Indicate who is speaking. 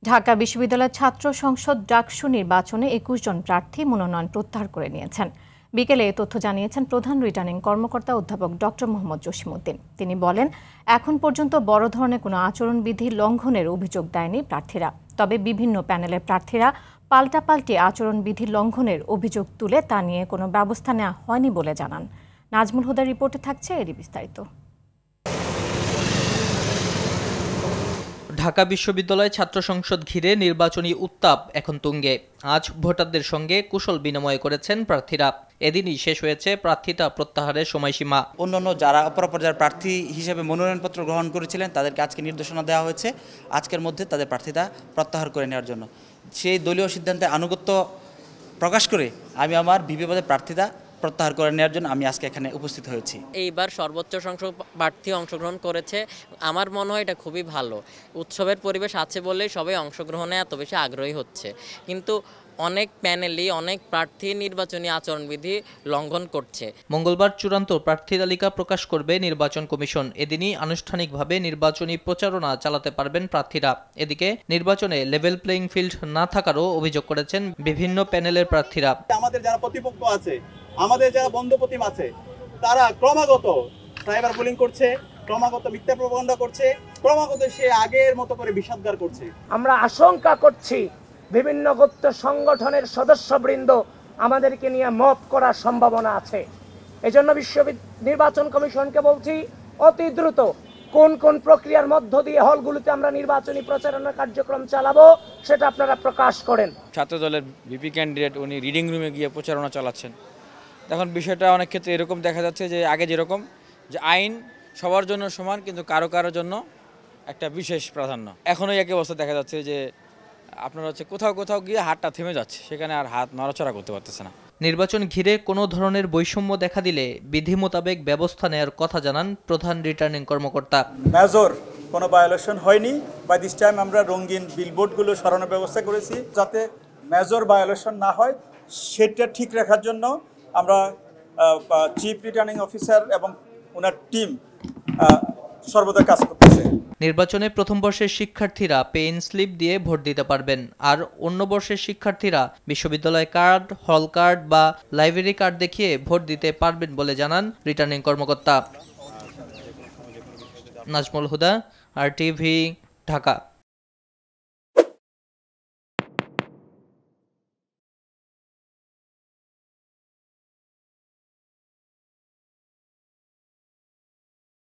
Speaker 1: ঢাকা বিশ্ববিদ্যালয়ের ছাত্র সংসদ ডাকসু নির্বাচনে ২১ জন প্রার্থী মনোনয়ন প্রত্যাহার করে নিয়েছেন। বিকেলে এ তথ্য জানিয়েছেন প্রধান রিটার্নিং কর্মকর্তা অধ্যাপক ডক্টর মোহাম্মদ জসিমউদ্দিন। তিনি বলেন, এখন পর্যন্ত বড় ধরনের কোনো আচরণবিধি লঙ্ঘনের অভিযোগ দেয়নি প্রার্থীরা। তবে বিভিন্ন প্যানেলের প্রার্থীরা পাল্টাপাল্টি আচরণবিধি লঙ্ঘনের অভিযোগ তুলে তা নিয়ে কোনো ব্যবস্থা নেওয়া হয়নি বলে জানান। নাজমুল হুদার রিপোর্টে থাকছে এরই বিস্তারিত।
Speaker 2: ঢাকা বিশ্ববিদ্যালয় ছাত্র সংসদ ঘিরে নির্বাচনী উত্তাপ এখন তুঙ্গে। আজ ভোটারদের সঙ্গে কুশল বিনিময় করেছেন প্রার্থীরা। এদিনই শেষ হয়েছে প্রার্থিতা প্রত্যাহারের সময়সীমা।
Speaker 3: অন্যান্য যারা অপর পর্যায়ের প্রার্থী হিসেবে মনোনয়নপত্র গ্রহণ করেছিলেন তাদেরকে আজকে নির্দেশনা দেওয়া হয়েছে আজকের মধ্যে তাদের প্রার্থিতা প্রত্যাহার করে নেওয়ার জন্য। সেই দলীয় সিদ্ধান্তে আনুগত্য প্রকাশ করে আমি আমার বিপিপদে প্রার্থিতা প্রত্যাহার করে নেওয়ার জন্য আমি আজকে এখানে উপস্থিত হয়েছি।
Speaker 4: এইবার সর্বোচ্চ সংখ্যক প্রার্থী অংশগ্রহণ করেছে। আমার মনে হয় এটা খুবই ভালো। উৎসবের পরিবেশ আছে বলেই সবাই অংশগ্রহণে এত বেশি আগ্রহী হচ্ছে। কিন্তু অনেক প্যানেলই অনেক প্রার্থী নির্বাচনী আচরণবিধি লঙ্ঘন করছে।
Speaker 2: মঙ্গলবার চূড়ান্ত প্রার্থী তালিকা প্রকাশ করবে নির্বাচন কমিশন। এদিনই আনুষ্ঠানিকভাবে নির্বাচনী প্রচারণা চালাতে পারবেন প্রার্থীরা। এদিকে নির্বাচনে লেভেল প্লেইং ফিল্ড না থাকারও অভিযোগ করেছেন বিভিন্ন প্যানেলের প্রার্থীরা।
Speaker 5: আমাদের যারা প্রতিপক্ষ আছে, আমাদের যারা বন্ধুপ্রতিম আছে, তারা ক্রমাগত সাইবার বুলিং করছে, ক্রমাগত মিথ্যা প্রপাগান্ডা করছে, ক্রমাগত সে আগের মতো করে বিষাদগার করছে।
Speaker 6: আমরা আশঙ্কা করছি বিভিন্ন গুপ্ত সংগঠনের সদস্যবৃন্দ আমাদেরকে নিয়ে মব করার সম্ভাবনা আছে। এজন্য নির্বাচন কমিশনকে বলছি, অতি দ্রুত কোন কোন প্রক্রিয়ার মধ্য দিয়ে হলগুলোতে আমরা নির্বাচনী প্রচারণা কার্যক্রম চালাবো সেটা আপনারা প্রকাশ করেন।
Speaker 7: ছাত্রদলের ভিপি ক্যান্ডিডেট উনি রিডিং রুমে গিয়ে প্রচারণা চালাচ্ছেন। এখন বিষয়টা অনেক ক্ষেত্রে এরকম দেখা যাচ্ছে যে আগে যেরকম যে আইন সবার জন্য সমান, কিন্তু কারো কারোর জন্য একটা বিশেষ প্রাধান্য। এখনও একই অবস্থা দেখা যাচ্ছে যে আপনার হচ্ছে কোথাও কোথাও গিয়ে হাতটা থেমে যাচ্ছে, সেখানে আর হাত নড়াচড়া করতে পারতেছে না।
Speaker 2: নির্বাচন ঘিরে কোনো ধরনের বৈষম্য দেখা দিলে বিধি মোতাবেক ব্যবস্থা নেওয়ার কথা জানান প্রধান রিটার্নিং কর্মকর্তা।
Speaker 5: মেজর কোনো ভায়োলেশন হয়নি। বাই দিস টাইম আমরা রঙিন বিলবোর্ডগুলো সরানোর ব্যবস্থা করেছি যাতে মেজর ভায়োলেশন না হয়, সেটা ঠিক রাখার জন্য আমরা চিফ রিটার্নিং অফিসার এবং ওনার টিম সর্বদা কাজ করতেছে।
Speaker 2: নির্বাচনে প্রথম বর্ষের শিক্ষার্থীরা পেইন স্লিপ দিয়ে ভোট দিতে পারবেন, আর অন্য বর্ষের শিক্ষার্থীরা বিশ্ববিদ্যালয় কার্ড, হল কার্ড বা লাইব্রেরি কার্ড দেখিয়ে ভোট দিতে পারবেন বলে জানান রিটার্নিং কর্মকর্তা। নাজমুল হুদা, RTV, ঢাকা।